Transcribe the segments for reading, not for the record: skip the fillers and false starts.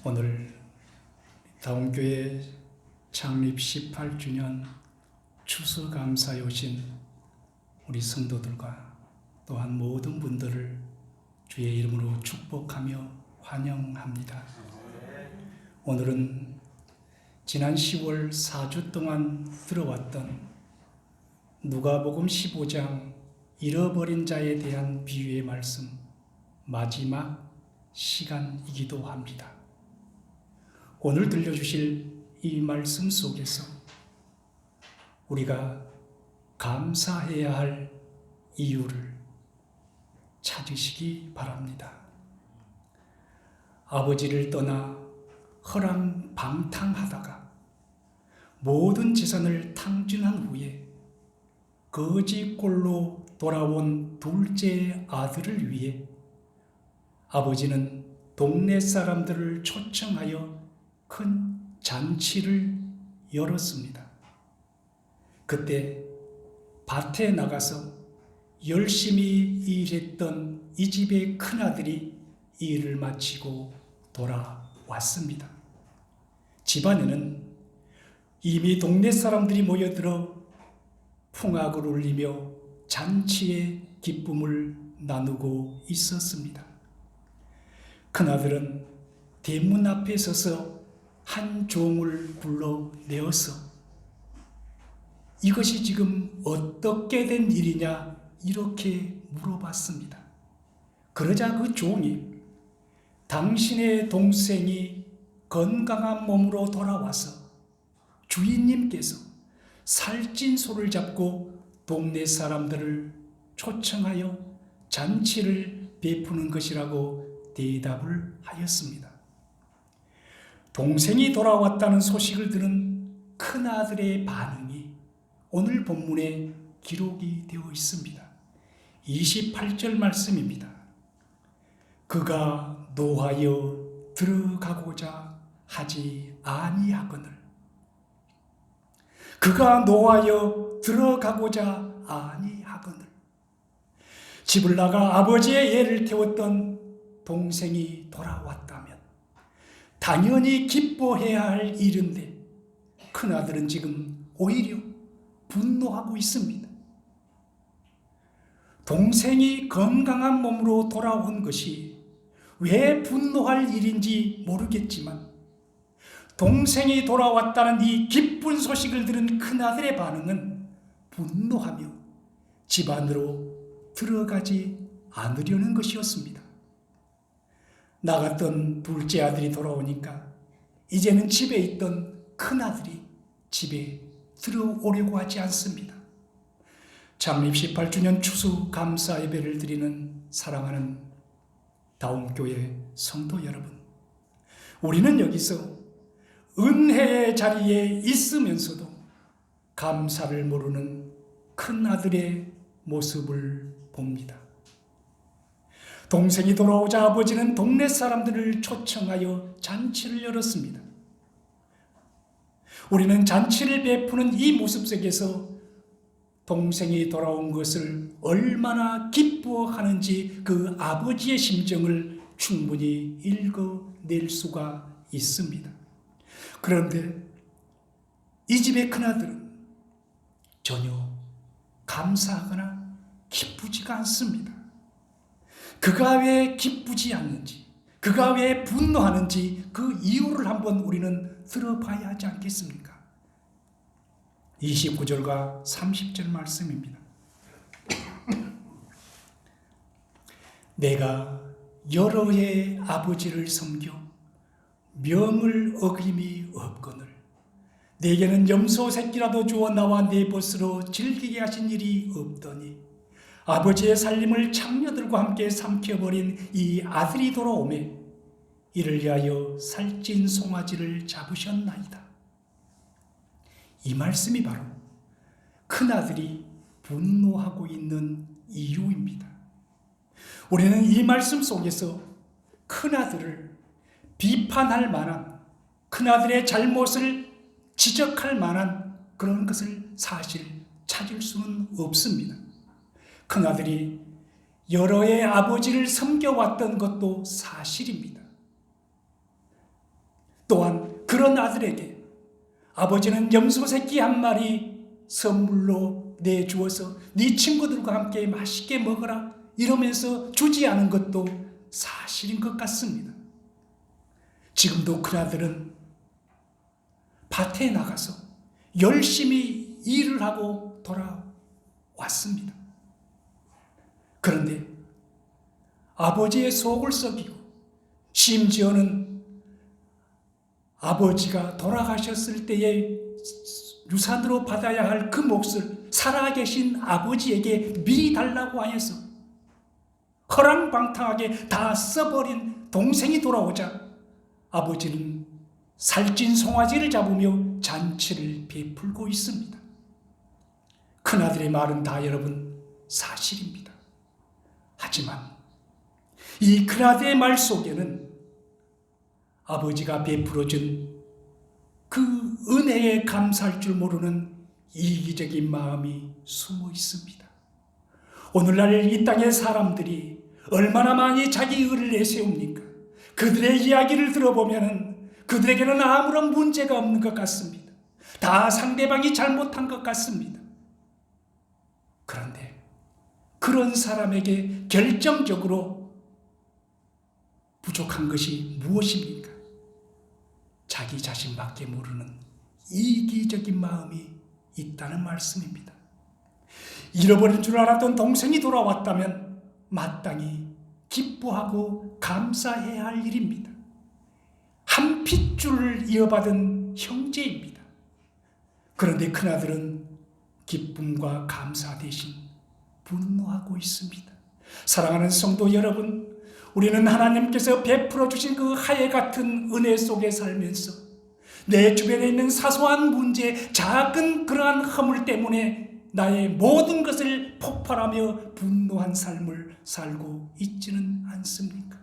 오늘 다운교회 창립 18주년 추수감사에 오신 우리 성도들과 또한 모든 분들을 주의 이름으로 축복하며 환영합니다. 오늘은 지난 10월 4주 동안 들어왔던 누가복음 15장 잃어버린 자에 대한 비유의 말씀 마지막 시간이기도 합니다. 오늘 들려주실 이 말씀 속에서 우리가 감사해야 할 이유를 찾으시기 바랍니다. 아버지를 떠나 허랑방탕하다가 모든 재산을 탕진한 후에 거지꼴로 돌아온 둘째 아들을 위해 아버지는 동네 사람들을 초청하여 큰 잔치를 열었습니다. 그때 밭에 나가서 열심히 일했던 이 집의 큰아들이 일을 마치고 돌아왔습니다. 집안에는 이미 동네 사람들이 모여들어 풍악을 울리며 잔치의 기쁨을 나누고 있었습니다. 큰아들은 대문 앞에 서서 한 종을 불러내어서 이것이 지금 어떻게 된 일이냐 이렇게 물어봤습니다. 그러자 그 종이 당신의 동생이 건강한 몸으로 돌아와서 주인님께서 살찐 소를 잡고 동네 사람들을 초청하여 잔치를 베푸는 것이라고 대답을 하였습니다. 동생이 돌아왔다는 소식을 들은 큰아들의 반응이 오늘 본문에 기록이 되어 있습니다. 28절 말씀입니다. 그가 노하여 들어가고자 하지 아니하거늘. 그가 노하여 들어가고자 아니하거늘. 집을 나가 아버지의 예를 태웠던 동생이 돌아왔다면 당연히 기뻐해야 할 일인데 큰아들은 지금 오히려 분노하고 있습니다. 동생이 건강한 몸으로 돌아온 것이 왜 분노할 일인지 모르겠지만 동생이 돌아왔다는 이 기쁜 소식을 들은 큰아들의 반응은 분노하며 집 안으로 들어가지 않으려는 것이었습니다. 나갔던 둘째 아들이 돌아오니까 이제는 집에 있던 큰아들이 집에 들어오려고 하지 않습니다. 창립 18주년 추수 감사 예배를 드리는 사랑하는 다운교회 성도 여러분, 우리는 여기서 은혜의 자리에 있으면서도 감사를 모르는 큰아들의 모습을 봅니다. 동생이 돌아오자 아버지는 동네 사람들을 초청하여 잔치를 열었습니다. 우리는 잔치를 베푸는 이 모습 속에서 동생이 돌아온 것을 얼마나 기뻐하는지 그 아버지의 심정을 충분히 읽어낼 수가 있습니다. 그런데 이 집의 큰아들은 전혀 감사하거나 기쁘지가 않습니다. 그가 왜 기쁘지 않는지, 그가 왜 분노하는지 그 이유를 한번 우리는 들어봐야 하지 않겠습니까? 29절과 30절 말씀입니다. 내가 여러 해 아버지를 섬겨 명을 어김이 없거늘 내게는 염소 새끼라도 주어 나와 내 벗으로 즐기게 하신 일이 없더니 아버지의 살림을 창녀들과 함께 삼켜버린 이 아들이 돌아오매 이를 위하여 살찐 송아지를 잡으셨나이다. 이 말씀이 바로 큰아들이 분노하고 있는 이유입니다. 우리는 이 말씀 속에서 큰아들을 비판할 만한, 큰아들의 잘못을 지적할 만한 그런 것을 사실 찾을 수는 없습니다. 큰아들이 여러 해 아버지를 섬겨왔던 것도 사실입니다. 또한 그런 아들에게 아버지는 염소 새끼 한 마리 선물로 내주어서 네 친구들과 함께 맛있게 먹어라 이러면서 주지 않은 것도 사실인 것 같습니다. 지금도 큰아들은 밭에 나가서 열심히 일을 하고 돌아왔습니다. 그런데 아버지의 속을 썩이고 심지어는 아버지가 돌아가셨을 때에 유산으로 받아야 할 그 몫을 살아계신 아버지에게 미리 달라고 하여서 허랑방탕하게 다 써버린 동생이 돌아오자 아버지는 살찐 송아지를 잡으며 잔치를 베풀고 있습니다. 큰아들의 말은 다 여러분 사실입니다. 하지만 이 큰아들의 말 속에는 아버지가 베풀어준 그 은혜에 감사할 줄 모르는 이기적인 마음이 숨어 있습니다. 오늘날 이 땅의 사람들이 얼마나 많이 자기 의를 내세웁니까? 그들의 이야기를 들어보면 그들에게는 아무런 문제가 없는 것 같습니다. 다 상대방이 잘못한 것 같습니다. 그런데 그런 사람에게 결정적으로 부족한 것이 무엇입니까? 자기 자신밖에 모르는 이기적인 마음이 있다는 말씀입니다. 잃어버린 줄 알았던 동생이 돌아왔다면 마땅히 기뻐하고 감사해야 할 일입니다. 한 핏줄을 이어받은 형제입니다. 그런데 큰아들은 기쁨과 감사 대신 분노하고 있습니다. 사랑하는 성도 여러분, 우리는 하나님께서 베풀어 주신 그 하예 같은 은혜 속에 살면서 내 주변에 있는 사소한 문제, 작은 그러한 허물 때문에 나의 모든 것을 폭발하며 분노한 삶을 살고 있지는 않습니까?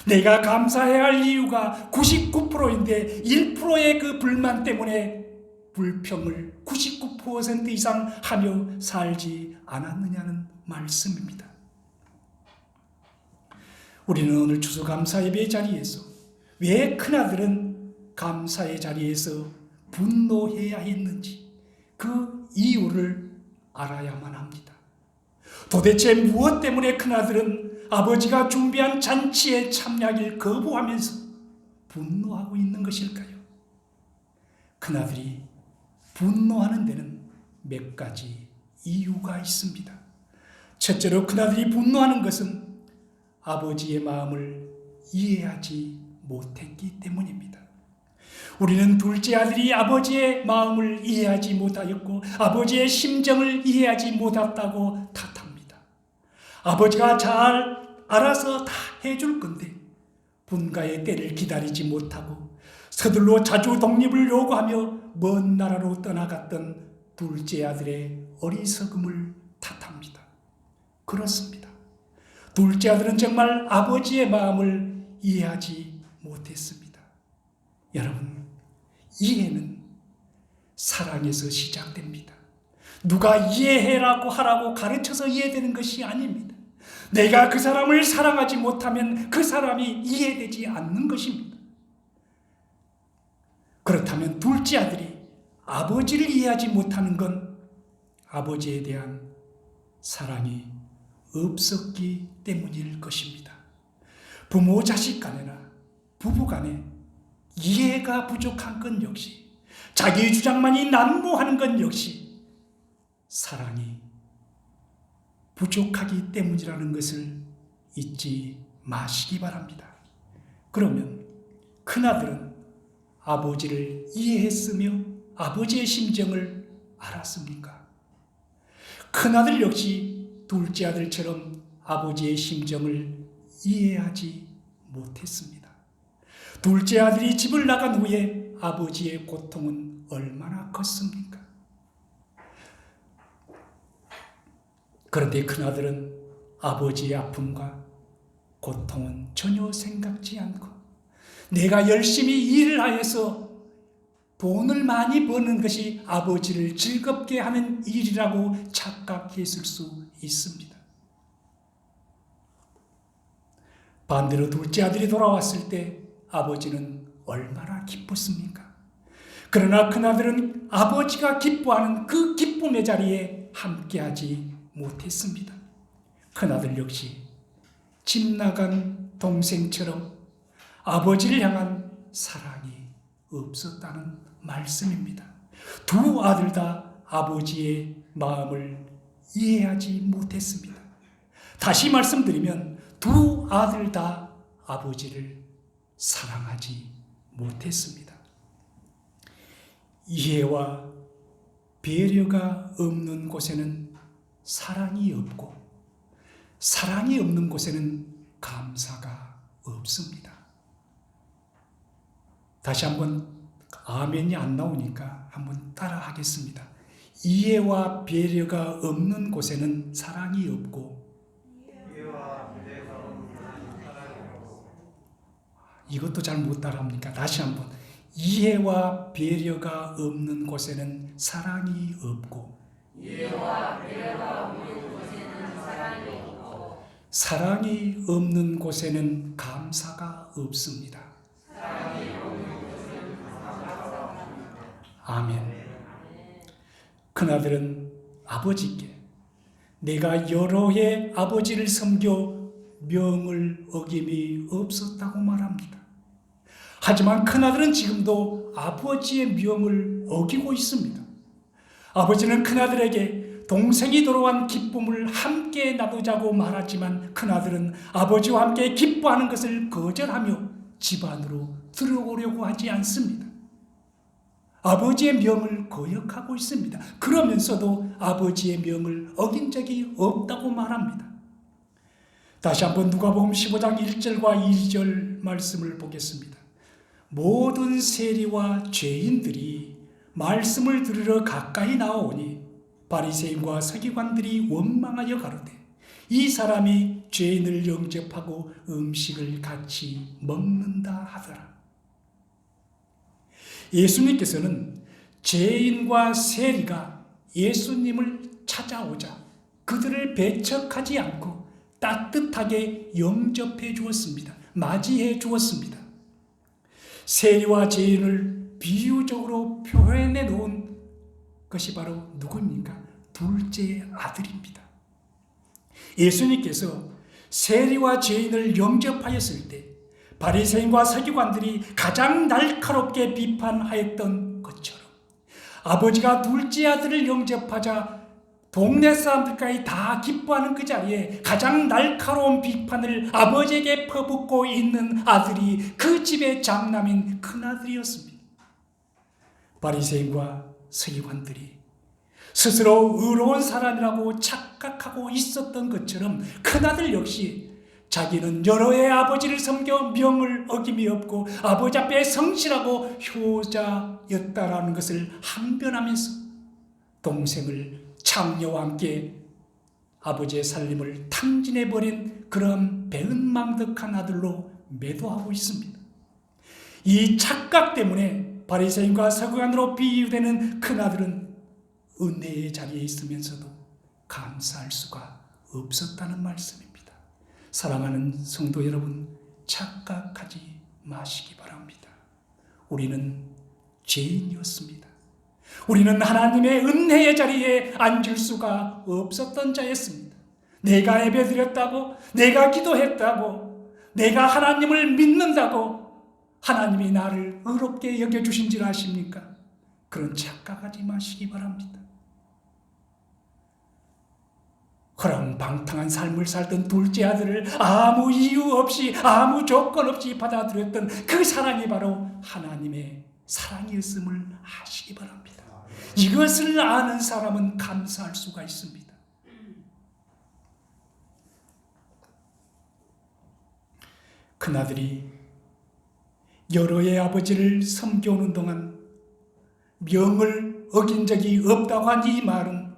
내가 감사해야 할 이유가 99%인데 1%의 그 불만 때문에 불평을 99% 이상 하며 살지 않았느냐는 말씀입니다. 우리는 오늘 추수감사 예배 자리에서 왜 큰아들은 감사의 자리에서 분노해야 했는지 그 이유를 알아야만 합니다. 도대체 무엇 때문에 큰아들은 아버지가 준비한 잔치에 참여하길 거부하면서 분노하고 있는 것일까요? 큰아들이 분노하는 데는 몇 가지 이유가 있습니다. 첫째로 큰아들이 분노하는 것은 아버지의 마음을 이해하지 못했기 때문입니다. 우리는 둘째 아들이 아버지의 마음을 이해하지 못하였고 아버지의 심정을 이해하지 못했다고 탓합니다. 아버지가 잘 알아서 다 해줄 건데 분가의 때를 기다리지 못하고 서둘러 자주 독립을 요구하며 먼 나라로 떠나갔던 둘째 아들의 어리석음을 탓합니다. 그렇습니다. 둘째 아들은 정말 아버지의 마음을 이해하지 못했습니다. 여러분, 이해는 사랑에서 시작됩니다. 누가 이해해라고 하라고 가르쳐서 이해되는 것이 아닙니다. 내가 그 사람을 사랑하지 못하면 그 사람이 이해되지 않는 것입니다. 그렇다면 둘째 아들이 아버지를 이해하지 못하는 건 아버지에 대한 사랑이 없었기 때문일 것입니다. 부모 자식 간에나 부부 간에 이해가 부족한 건 역시 자기 주장만이 난무하는 건 역시 사랑이 부족하기 때문이라는 것을 잊지 마시기 바랍니다. 그러면 큰아들은 아버지를 이해했으며 아버지의 심정을 알았습니까? 큰아들 역시 둘째 아들처럼 아버지의 심정을 이해하지 못했습니다. 둘째 아들이 집을 나간 후에 아버지의 고통은 얼마나 컸습니까? 그런데 큰아들은 아버지의 아픔과 고통은 전혀 생각지 않고 내가 열심히 일을 하여서 돈을 많이 버는 것이 아버지를 즐겁게 하는 일이라고 착각했을 수 있습니다. 반대로 둘째 아들이 돌아왔을 때 아버지는 얼마나 기뻤습니까? 그러나 그나들은 아버지가 기뻐하는 그 기쁨의 자리에 함께하지 못했습니다. 그나들 역시 집 나간 동생처럼 아버지를 향한 사랑이 없었다는 말씀입니다. 두 아들 다 아버지의 마음을 이해하지 못했습니다. 다시 말씀드리면 두 아들 다 아버지를 사랑하지 못했습니다. 이해와 배려가 없는 곳에는 사랑이 없고, 사랑이 없는 곳에는 감사가 없습니다. 다시 한번 아멘이 안 나오니까 한번 따라 하겠습니다. 이해와 배려가 없는 곳에는 사랑이 없고, 이것도 잘 못 따라합니까? 다시 한번. 이해와 배려가 없는 곳에는 사랑이 없고, 이해와 배려가 없는 곳에는 사랑이 없고, 사랑이 없는 곳에는 감사가 없습니다. 사랑이 없는 곳에는 감사가 없습니다. 아멘. 큰아들은 아버지께 내가 여러 해 아버지를 섬겨 명을 어김이 없었다고 말합니다. 하지만 큰아들은 지금도 아버지의 명을 어기고 있습니다. 아버지는 큰아들에게 동생이 돌아온 기쁨을 함께 나누자고 말하지만 큰아들은 아버지와 함께 기뻐하는 것을 거절하며 집 안으로 들어오려고 하지 않습니다. 아버지의 명을 거역하고 있습니다. 그러면서도 아버지의 명을 어긴 적이 없다고 말합니다. 다시 한번 누가복음 15장 1절과 2절 말씀을 보겠습니다. 모든 세리와 죄인들이 말씀을 들으러 가까이 나오니 바리새인과 서기관들이 원망하여 가로되 이 사람이 죄인을 영접하고 음식을 같이 먹는다 하더라. 예수님께서는 죄인과 세리가 예수님을 찾아오자 그들을 배척하지 않고 따뜻하게 영접해 주었습니다. 맞이해 주었습니다. 세리와 죄인을 비유적으로 표현해 놓은 것이 바로 누구입니까? 둘째 아들입니다. 예수님께서 세리와 죄인을 영접하였을 때 바리새인과 서기관들이 가장 날카롭게 비판하였던 것처럼 아버지가 둘째 아들을 영접하자 동네 사람들까지 다 기뻐하는 그 자리에 가장 날카로운 비판을 아버지에게 퍼붓고 있는 아들이 그 집의 장남인 큰아들이었습니다. 바리새인과 서기관들이 스스로 의로운 사람이라고 착각하고 있었던 것처럼 큰아들 역시 자기는 여러 해 아버지를 섬겨 명을 어김이 없고 아버지 앞에 성실하고 효자였다라는 것을 항변하면서 동생을 창녀와 함께 아버지의 살림을 탕진해버린 그런 배은망덕한 아들로 매도하고 있습니다. 이 착각 때문에 바리새인과 서기관으로 비유되는 큰아들은 은혜의 자리에 있으면서도 감사할 수가 없었다는 말씀입니다. 사랑하는 성도 여러분, 착각하지 마시기 바랍니다. 우리는 죄인이었습니다. 우리는 하나님의 은혜의 자리에 앉을 수가 없었던 자였습니다. 내가 예배드렸다고, 내가 기도했다고, 내가 하나님을 믿는다고 하나님이 나를 의롭게 여겨주신 줄 아십니까? 그런 착각하지 마시기 바랍니다. 허랑방탕한 삶을 살던 둘째 아들을 아무 이유 없이 아무 조건 없이 받아들였던 그 사랑이 바로 하나님의 사랑이었음을 아시기 바랍니다. 이것을 아는 사람은 감사할 수가 있습니다. 큰아들이 여러 해 아버지를 섬겨오는 동안 명을 어긴 적이 없다고 한 이 말은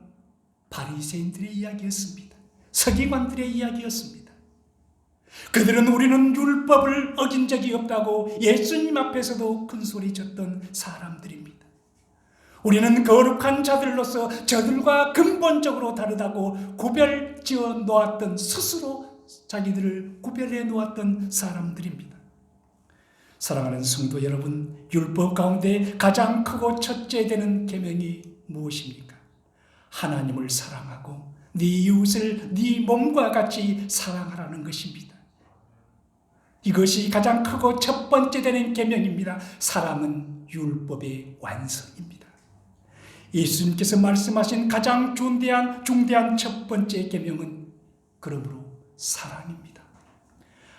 바리새인들의 이야기였습니다. 서기관들의 이야기였습니다. 그들은 우리는 율법을 어긴 적이 없다고 예수님 앞에서도 큰소리쳤던 사람들입니다. 우리는 거룩한 자들로서 저들과 근본적으로 다르다고 구별지어 놓았던, 스스로 자기들을 구별해 놓았던 사람들입니다. 사랑하는 성도 여러분, 율법 가운데 가장 크고 첫째 되는 계명이 무엇입니까? 하나님을 사랑하고 네 이웃을 네 몸과 같이 사랑하라는 것입니다. 이것이 가장 크고 첫 번째 되는 계명입니다. 사랑은 율법의 완성입니다. 예수님께서 말씀하신 가장 중대한 첫 번째 계명은 그러므로 사랑입니다.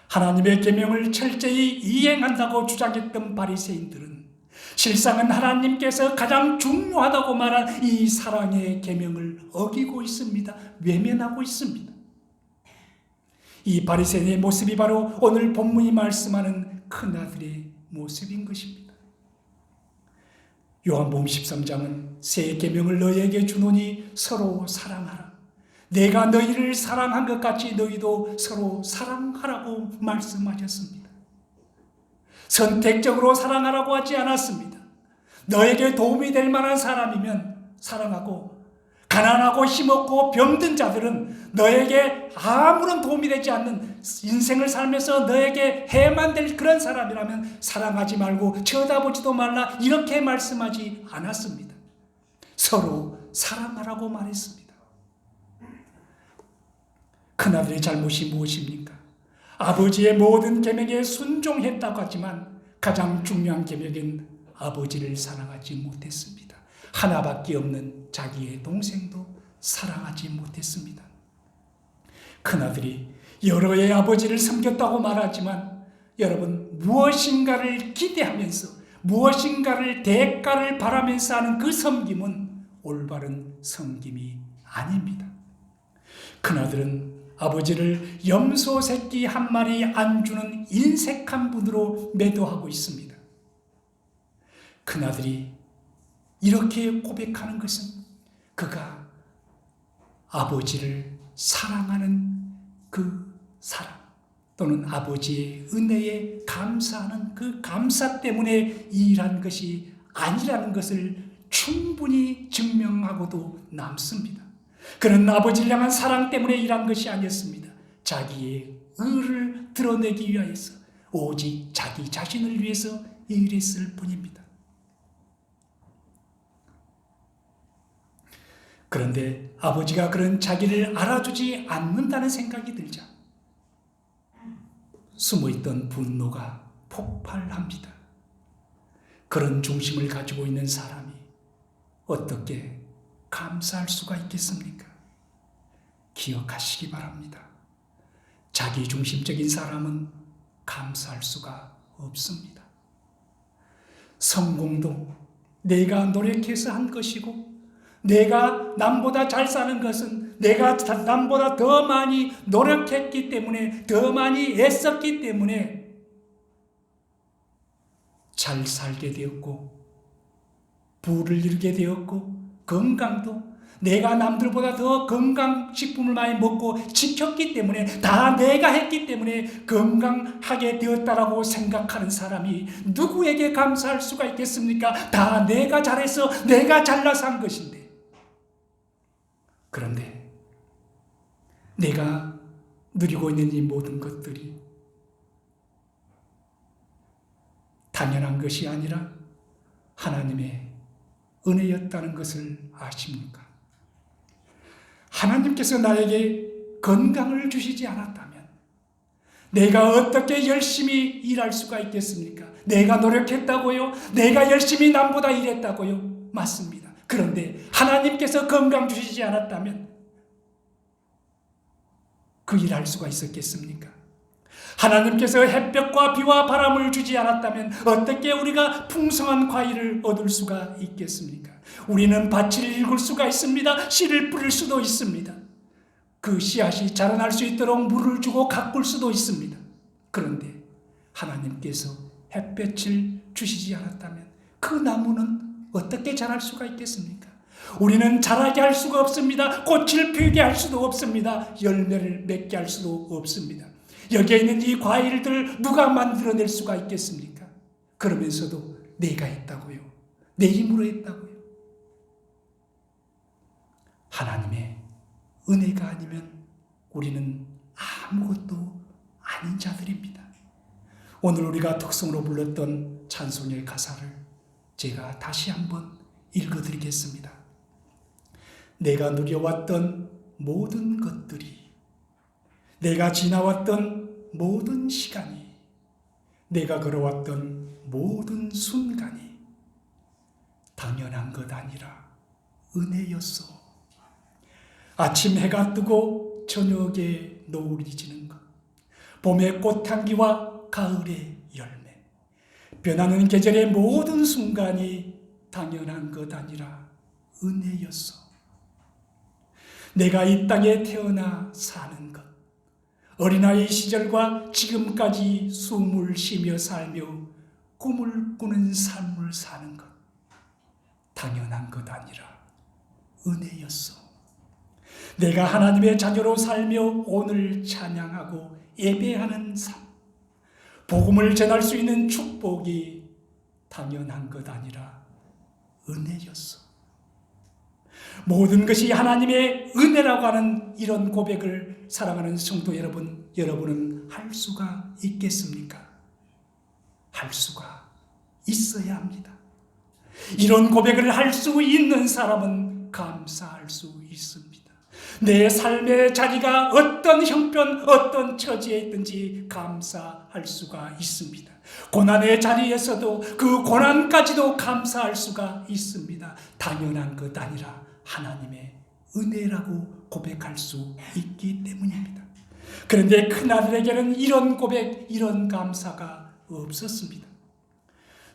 하나님의 계명을 철저히 이행한다고 주장했던 바리새인들은 실상은 하나님께서 가장 중요하다고 말한 이 사랑의 계명을 어기고 있습니다. 외면하고 있습니다. 이 바리새인의 모습이 바로 오늘 본문이 말씀하는 큰아들의 모습인 것입니다. 요한복음 13장은 새 계명을 너희에게 주노니 서로 사랑하라. 내가 너희를 사랑한 것 같이 너희도 서로 사랑하라고 말씀하셨습니다. 선택적으로 사랑하라고 하지 않았습니다. 너에게 도움이 될 만한 사람이면 사랑하고, 가난하고 힘없고 병든 자들은 너에게 아무런 도움이 되지 않는 인생을 살면서 너에게 해만 될 그런 사람이라면 사랑하지 말고 쳐다보지도 말라, 이렇게 말씀하지 않았습니다. 서로 사랑하라고 말했습니다. 큰아들의 잘못이 무엇입니까? 아버지의 모든 계명에 순종했다고 하지만 가장 중요한 계명은 아버지를 사랑하지 못했습니다. 하나밖에 없는 자기의 동생도 사랑하지 못했습니다. 큰아들이 여러의 아버지를 섬겼다고 말하지만 여러분, 무엇인가를 기대하면서 무엇인가를 대가를 바라면서 하는 그 섬김은 올바른 섬김이 아닙니다. 큰아들은 아버지를 염소 새끼 한 마리 안 주는 인색한 분으로 매도하고 있습니다. 큰아들이 이렇게 고백하는 것은 그가 아버지를 사랑하는 그 사랑, 또는 아버지의 은혜에 감사하는 그 감사 때문에 일한 것이 아니라는 것을 충분히 증명하고도 남습니다. 그는 아버지를 향한 사랑 때문에 일한 것이 아니었습니다. 자기의 의를 드러내기 위하여서, 오직 자기 자신을 위해서 일했을 뿐입니다. 그런데 아버지가 그런 자기를 알아주지 않는다는 생각이 들자 숨어있던 분노가 폭발합니다. 그런 중심을 가지고 있는 사람이 어떻게 감사할 수가 있겠습니까? 기억하시기 바랍니다. 자기중심적인 사람은 감사할 수가 없습니다. 성공도 내가 노력해서 한 것이고, 내가 남보다 잘 사는 것은 내가 남보다 더 많이 노력했기 때문에, 더 많이 애썼기 때문에 잘 살게 되었고, 부를 이루게 되었고, 건강도 내가 남들보다 더 건강식품을 많이 먹고 지켰기 때문에, 다 내가 했기 때문에 건강하게 되었다라고 생각하는 사람이 누구에게 감사할 수가 있겠습니까? 다 내가 잘해서 내가 잘나서 한 것인데. 그런데 내가 누리고 있는 이 모든 것들이 당연한 것이 아니라 하나님의 은혜였다는 것을 아십니까? 하나님께서 나에게 건강을 주시지 않았다면 내가 어떻게 열심히 일할 수가 있겠습니까? 내가 노력했다고요? 내가 열심히 남보다 일했다고요? 맞습니다. 그런데 하나님께서 건강 주시지 않았다면 그 일할 수가 있었겠습니까? 하나님께서 햇볕과 비와 바람을 주지 않았다면 어떻게 우리가 풍성한 과일을 얻을 수가 있겠습니까? 우리는 밭을 일굴 수가 있습니다. 씨를 뿌릴 수도 있습니다. 그 씨앗이 자라날 수 있도록 물을 주고 가꿀 수도 있습니다. 그런데 하나님께서 햇볕을 주시지 않았다면 그 나무는 어떻게 자랄 수가 있겠습니까? 우리는 자라게 할 수가 없습니다. 꽃을 피우게 할 수도 없습니다. 열매를 맺게 할 수도 없습니다. 여기에 있는 이 과일들을 누가 만들어낼 수가 있겠습니까? 그러면서도 내가 했다고요. 내 힘으로 했다고요. 하나님의 은혜가 아니면 우리는 아무것도 아닌 자들입니다. 오늘 우리가 특성으로 불렀던 찬송의 가사를 제가 다시 한번 읽어드리겠습니다. 내가 누려왔던 모든 것들이, 내가 지나왔던 모든 시간이, 내가 걸어왔던 모든 순간이 당연한 것 아니라 은혜였소. 아침 해가 뜨고 저녁에 노을이 지는 것, 봄의 꽃향기와 가을의 열매, 변하는 계절의 모든 순간이 당연한 것 아니라 은혜였소. 내가 이 땅에 태어나 사는 것, 어린아이 시절과 지금까지 숨을 쉬며 살며 꿈을 꾸는 삶을 사는 것, 당연한 것 아니라 은혜였소. 내가 하나님의 자녀로 살며 오늘 찬양하고 예배하는 삶, 복음을 전할 수 있는 축복이 당연한 것 아니라 은혜였소. 모든 것이 하나님의 은혜라고 하는 이런 고백을 사랑하는 성도 여러분, 여러분은 할 수가 있겠습니까? 할 수가 있어야 합니다. 이런 고백을 할 수 있는 사람은 감사할 수 있습니다. 내 삶의 자리가 어떤 형편, 어떤 처지에 있든지 감사할 수가 있습니다. 고난의 자리에서도 그 고난까지도 감사할 수가 있습니다. 당연한 것 아니라 하나님의 은혜라고 고백할 수 있기 때문입니다. 그런데 큰아들에게는 이런 고백, 이런 감사가 없었습니다.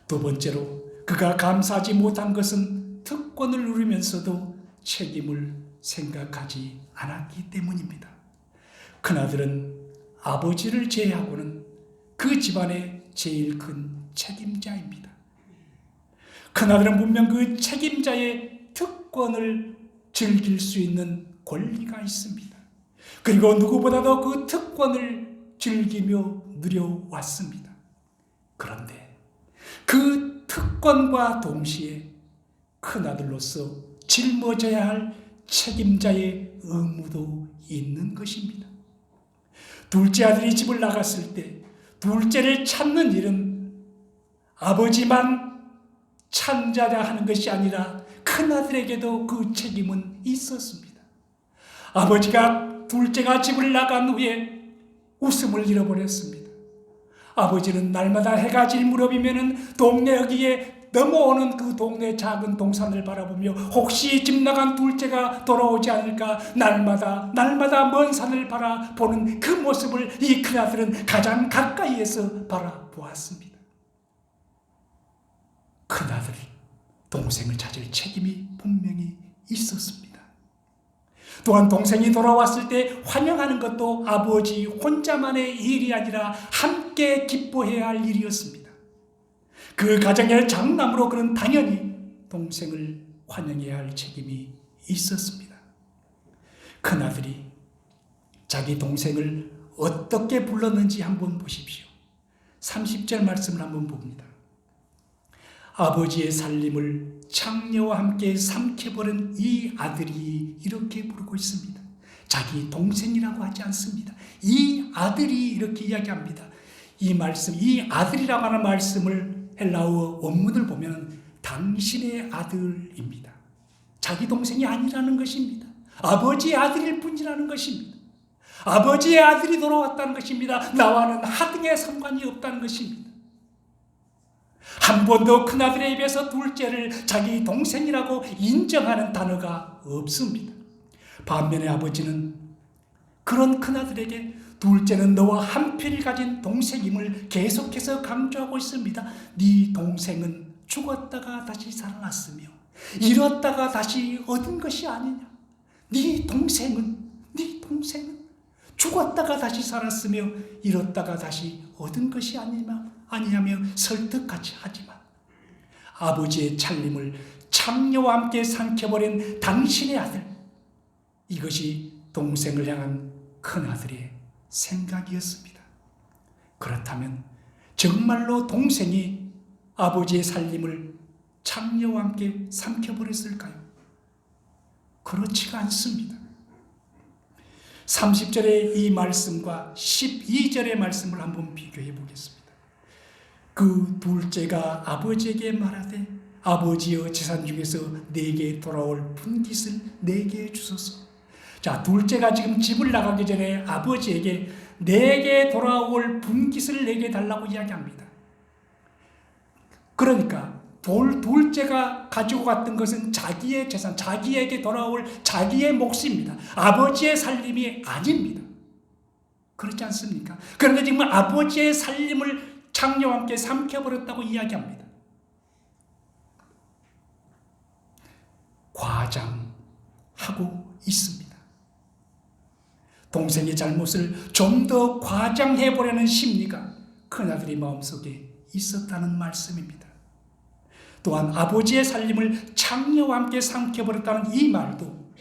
두 번째로 그가 감사하지 못한 것은 특권을 누리면서도 책임을 생각하지 않았기 때문입니다. 큰아들은 아버지를 제외하고는 그 집안의 제일 큰 책임자입니다. 큰아들은 분명 그 책임자의 특권을 즐길 수 있는 권리가 있습니다. 그리고 누구보다도 그 특권을 즐기며 누려왔습니다. 그런데 그 특권과 동시에 큰아들로서 짊어져야 할 책임자의 의무도 있는 것입니다. 둘째 아들이 집을 나갔을 때 둘째를 찾는 일은 아버지만 찾아야 하는 것이 아니라 큰아들에게도 그 책임은 있었습니다. 아버지가 둘째가 집을 나간 후에 웃음을 잃어버렸습니다. 아버지는 날마다 해가 질 무렵이면 동네 여기에 넘어오는 그 동네 작은 동산을 바라보며 혹시 집 나간 둘째가 돌아오지 않을까 날마다 먼 산을 바라보는 그 모습을 이 큰아들은 가장 가까이에서 바라보았습니다. 큰아들이 동생을 찾을 책임이 분명히 있었습니다. 또한 동생이 돌아왔을 때 환영하는 것도 아버지 혼자만의 일이 아니라 함께 기뻐해야 할 일이었습니다. 그 가정의 장남으로 그는 당연히 동생을 환영해야 할 책임이 있었습니다. 큰아들이 자기 동생을 어떻게 불렀는지 한번 보십시오. 30절 말씀을 한번 봅니다. 아버지의 살림을 창녀와 함께 삼켜버린 이 아들이 이렇게 부르고 있습니다. 자기 동생이라고 하지 않습니다. 이 아들이 이렇게 이야기합니다. 이 말씀, 이 아들이라고 하는 말씀을 헬라어 원문을 보면 당신의 아들입니다. 자기 동생이 아니라는 것입니다. 아버지의 아들일 뿐이라는 것입니다. 아버지의 아들이 돌아왔다는 것입니다. 나와는 하등의 상관이 없다는 것입니다. 한 번도 큰아들의 입에서 둘째를 자기 동생이라고 인정하는 단어가 없습니다. 반면에 아버지는 그런 큰아들에게 둘째는 너와 한필을 가진 동생임을 계속해서 강조하고 있습니다. 네 동생은 죽었다가 다시 살아났으며 잃었다가 다시 얻은 것이 아니냐. 네 동생은 죽었다가 다시 살았으며 잃었다가 다시 얻은 것이 아니냐며 설득하지 하지만 아버지의 살림을 창녀와 함께 삼켜버린 당신의 아들, 이것이 동생을 향한 큰아들의 생각이었습니다. 그렇다면 정말로 동생이 아버지의 살림을 창녀와 함께 삼켜버렸을까요? 그렇지가 않습니다. 30절의 이 말씀과 12절의 말씀을 한번 비교해 보겠습니다. 그 둘째가 아버지에게 말하되 아버지여 재산 중에서 내게 돌아올 분깃을 내게 주소서. 자, 둘째가 지금 집을 나가기 전에 아버지에게 내게 돌아올 분깃을 내게 달라고 이야기합니다. 그러니까 둘째가 가지고 갔던 것은 자기의 재산, 자기에게 돌아올 자기의 몫입니다. 아버지의 살림이 아닙니다. 그렇지 않습니까? 그런데 지금 아버지의 살림을 창녀와 함께 삼켜버렸다고 이야기합니다. 과장하고 있습니다. 동생의 잘못을 좀 더 과장해보려는 심리가 큰아들의 마음속에 있었다는 말씀입니다. 또한 아버지의 살림을 창녀와 함께 삼켜버렸다는 이 말도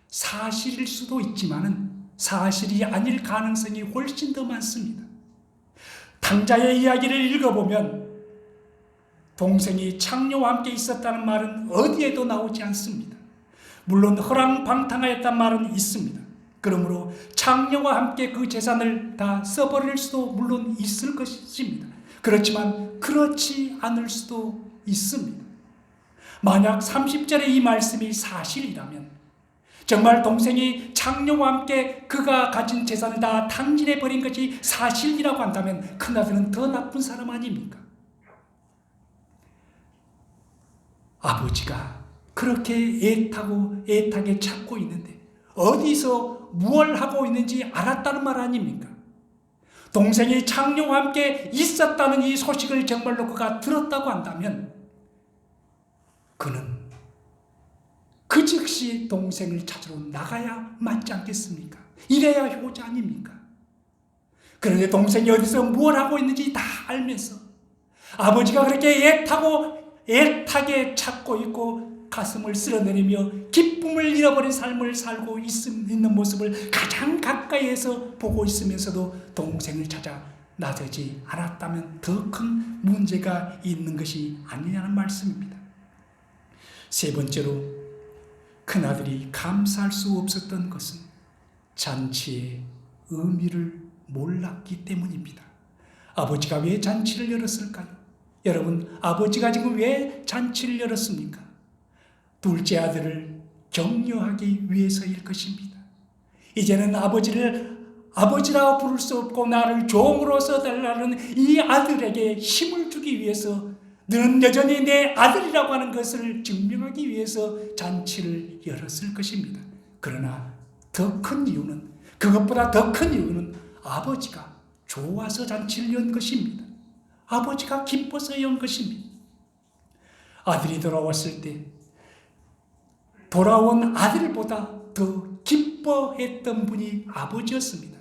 사실일 수도 있지만은 사실이 아닐 가능성이 훨씬 더 많습니다. 탕자의 이야기를 읽어보면 동생이 창녀와 함께 있었다는 말은 어디에도 나오지 않습니다. 물론 허랑방탕하였단 말은 있습니다. 그러므로 창녀와 함께 그 재산을 다 써버릴 수도 물론 있을 것입니다. 그렇지만 그렇지 않을 수도 있습니다. 만약 30절의 이 말씀이 사실이라면 정말 동생이 창녀와 함께 그가 가진 재산을 다 탕진해버린 것이 사실이라고 한다면 큰아들은 더 나쁜 사람 아닙니까? 아버지가 그렇게 애타게 찾고 있는데 어디서 무엇을 하고 있는지 알았다는 말 아닙니까? 동생이 창녀와 함께 있었다는 이 소식을 정말로 그가 들었다고 한다면 그는 그 즉시 동생을 찾으러 나가야 맞지 않겠습니까? 이래야 효자 아닙니까? 그런데 동생이 어디서 뭘 하고 있는지 다 알면서 아버지가 그렇게 애타게 찾고 있고 가슴을 쓸어내리며 기쁨을 잃어버린 삶을 살고 있는 모습을 가장 가까이에서 보고 있으면서도 동생을 찾아 나서지 않았다면 더 큰 문제가 있는 것이 아니냐는 말씀입니다. 세 번째로 큰아들이 감사할 수 없었던 것은 잔치의 의미를 몰랐기 때문입니다. 아버지가 왜 잔치를 열었을까요? 여러분, 아버지가 지금 왜 잔치를 열었습니까? 둘째 아들을 격려하기 위해서일 것입니다. 이제는 아버지라고 부를 수 없고 나를 종으로 써달라는 이 아들에게 힘을 주기 위해서 너는 여전히 내 아들이라고 하는 것을 증명하기 위해서 잔치를 열었을 것입니다. 그러나 그것보다 더 큰 이유는 아버지가 좋아서 잔치를 연 것입니다. 아버지가 기뻐서 연 것입니다. 아들이 돌아왔을 때 돌아온 아들보다 더 기뻐했던 분이 아버지였습니다.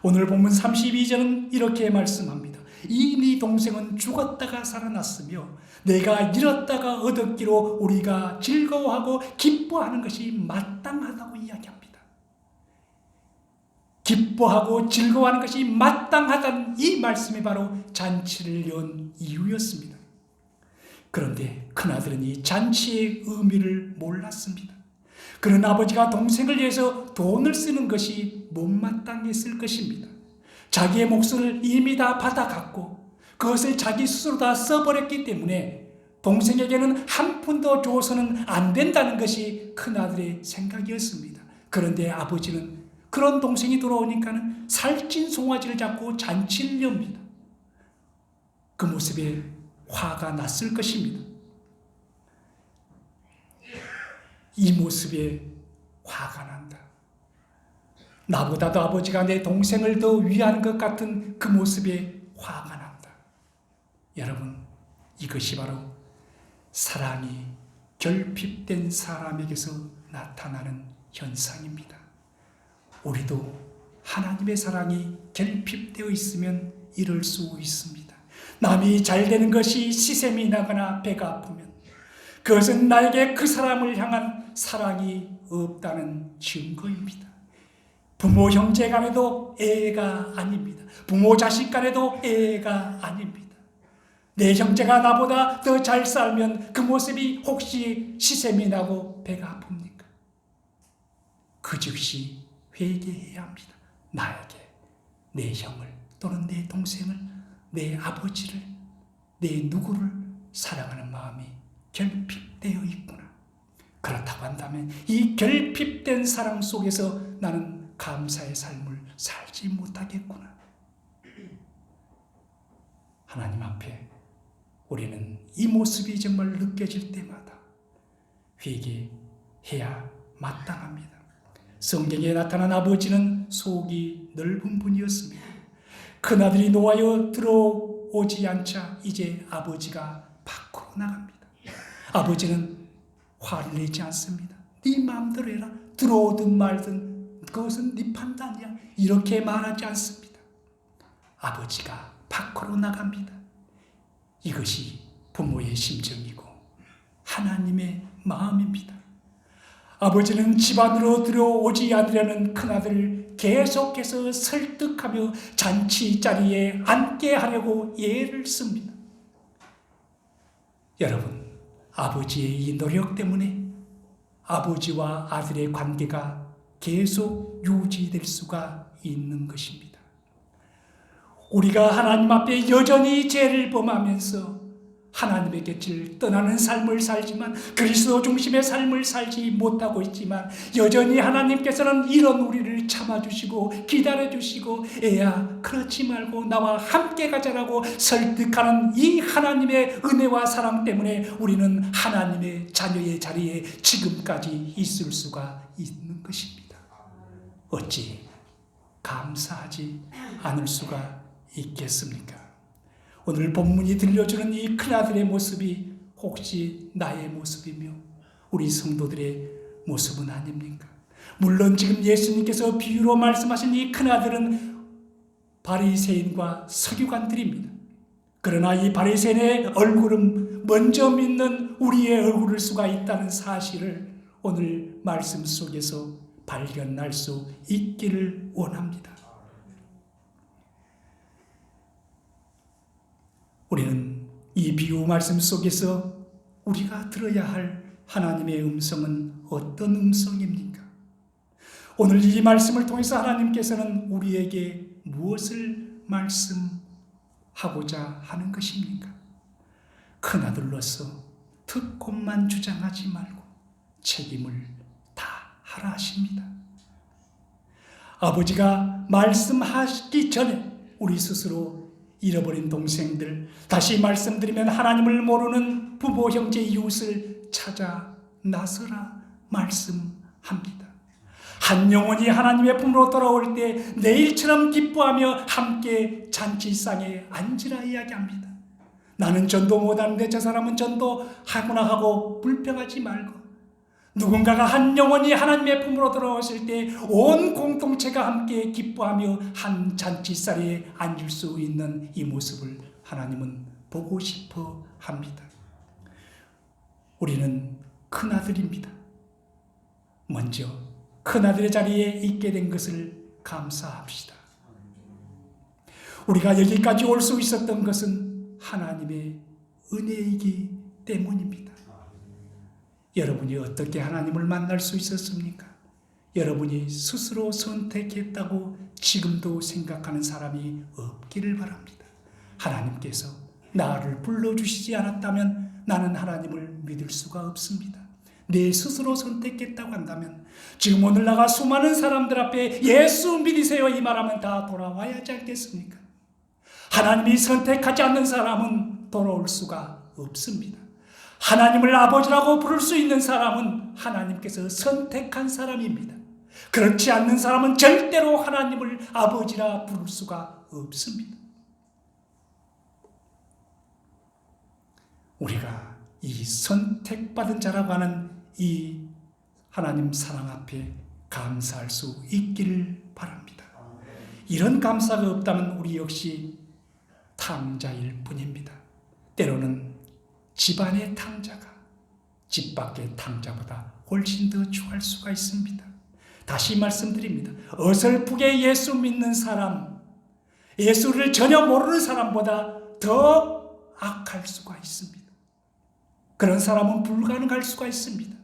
오늘 본문 32절은 이렇게 말씀합니다. 이 네 동생은 죽었다가 살아났으며 내가 잃었다가 얻었기로 우리가 즐거워하고 기뻐하는 것이 마땅하다고 이야기합니다. 기뻐하고 즐거워하는 것이 마땅하다는 이 말씀이 바로 잔치를 연 이유였습니다. 그런데 큰아들은 이 잔치의 의미를 몰랐습니다. 그런 아버지가 동생을 위해서 돈을 쓰는 것이 못마땅했을 것입니다. 자기의 몫을 이미 다 받아갔고 그것을 자기 스스로 다 써버렸기 때문에 동생에게는 한 푼도 줘서는 안 된다는 것이 큰아들의 생각이었습니다. 그런데 아버지는 그런 동생이 돌아오니까는 살찐 송아지를 잡고 잔치를 엽니다. 그 모습에 화가 났을 것입니다. 이 모습에 화가 난다. 나보다도 아버지가 내 동생을 더 위하는 것 같은 그 모습에 화가 난다. 여러분, 이것이 바로 사랑이 결핍된 사람에게서 나타나는 현상입니다. 우리도 하나님의 사랑이 결핍되어 있으면 이럴 수 있습니다. 남이 잘 되는 것이 시샘이 나거나 배가 아프면 그것은 나에게 그 사람을 향한 사랑이 없다는 증거입니다. 부모 형제 간에도 애가 아닙니다. 부모 자식 간에도 애가 아닙니다. 내 형제가 나보다 더 잘 살면 그 모습이 혹시 시샘이 나고 배가 아픕니까? 그 즉시 회개해야 합니다. 나에게 내 형을 또는 내 동생을 내 아버지를 내 누구를 사랑하는 마음이 결핍되어 있구나. 그렇다고 한다면 이 결핍된 사랑 속에서 나는 감사의 삶을 살지 못하겠구나. 하나님 앞에 우리는 이 모습이 정말 느껴질 때마다 회개해야 마땅합니다. 성경에 나타난 아버지는 속이 넓은 분이었습니다. 큰아들이 노하여 들어오지 않자 이제 아버지가 밖으로 나갑니다. 아버지는 화를 내지 않습니다. 네 마음대로 해라. 들어오든 말든 그것은 네 판단이야. 이렇게 말하지 않습니다. 아버지가 밖으로 나갑니다. 이것이 부모의 심정이고 하나님의 마음입니다. 아버지는 집 안으로 들어오지 않으려는 큰아들을 계속해서 설득하며 잔치 자리에 앉게 하려고 애를 씁니다. 여러분, 아버지의 이 노력 때문에 아버지와 아들의 관계가 계속 유지될 수가 있는 것입니다. 우리가 하나님 앞에 여전히 죄를 범하면서 하나님의 곁을 떠나는 삶을 살지만 그리스도 중심의 삶을 살지 못하고 있지만 여전히 하나님께서는 이런 우리를 참아주시고 기다려주시고 애야 그렇지 말고 나와 함께 가자라고 설득하는 이 하나님의 은혜와 사랑 때문에 우리는 하나님의 자녀의 자리에 지금까지 있을 수가 있는 것입니다. 어찌 감사하지 않을 수가 있겠습니까? 오늘 본문이 들려주는 이 큰아들의 모습이 혹시 나의 모습이며 우리 성도들의 모습은 아닙니까? 물론 지금 예수님께서 비유로 말씀하신 이 큰아들은 바리새인과 서기관들입니다. 그러나 이 바리새인의 얼굴은 먼저 믿는 우리의 얼굴일 수가 있다는 사실을 오늘 말씀 속에서 발견할 수 있기를 원합니다. 우리는 이 비유 말씀 속에서 우리가 들어야 할 하나님의 음성은 어떤 음성입니까? 오늘 이 말씀을 통해서 하나님께서는 우리에게 무엇을 말씀하고자 하는 것입니까? 큰아들로서 특권만 주장하지 말고 책임을 다 하라 하십니다. 아버지가 말씀하시기 전에 우리 스스로 잃어버린 동생들, 다시 말씀드리면 하나님을 모르는 부모, 형제, 이웃을 찾아 나서라 말씀합니다. 한 영혼이 하나님의 품으로 돌아올 때 내일처럼 기뻐하며 함께 잔치상에 앉으라 이야기합니다. 나는 전도 못하는데 저 사람은 전도하구나 하고 불평하지 말고 누군가가 한 영혼이 하나님의 품으로 돌아왔을 때 온 공동체가 함께 기뻐하며 한 잔치자리에 앉을 수 있는 이 모습을 하나님은 보고 싶어 합니다. 우리는 큰아들입니다. 먼저 큰아들의 자리에 있게 된 것을 감사합시다. 우리가 여기까지 올 수 있었던 것은 하나님의 은혜이기 때문입니다. 여러분이 어떻게 하나님을 만날 수 있었습니까? 여러분이 스스로 선택했다고 지금도 생각하는 사람이 없기를 바랍니다. 하나님께서 나를 불러주시지 않았다면 나는 하나님을 믿을 수가 없습니다. 내 스스로 선택했다고 한다면 지금 오늘 나가 수많은 사람들 앞에 예수 믿으세요 이 말하면 다 돌아와야 하지 않겠습니까? 하나님이 선택하지 않는 사람은 돌아올 수가 없습니다. 하나님을 아버지라고 부를 수 있는 사람은 하나님께서 선택한 사람입니다. 그렇지 않는 사람은 절대로 하나님을 아버지라 부를 수가 없습니다. 우리가 이 선택받은 자라고 하는 이 하나님 사랑 앞에 감사할 수 있기를 바랍니다. 이런 감사가 없다면 우리 역시 탕자일 뿐입니다. 때로는 집안의 탕자가 집 밖의 탕자보다 훨씬 더 추할 수가 있습니다. 다시 말씀드립니다. 어설프게 예수 믿는 사람, 예수를 전혀 모르는 사람보다 더 악할 수가 있습니다. 그런 사람은 불가능할 수가 있습니다.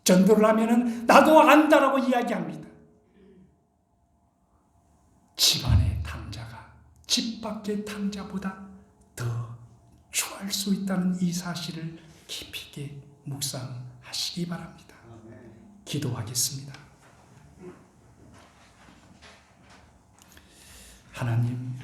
전도를 하면은 나도 안다라고 이야기합니다. 집안의 탕자가 집 밖의 탕자보다 더 수 있다는 이 사실을 깊이 있게 묵상하시기 바랍니다. 기도하겠습니다. 하나님,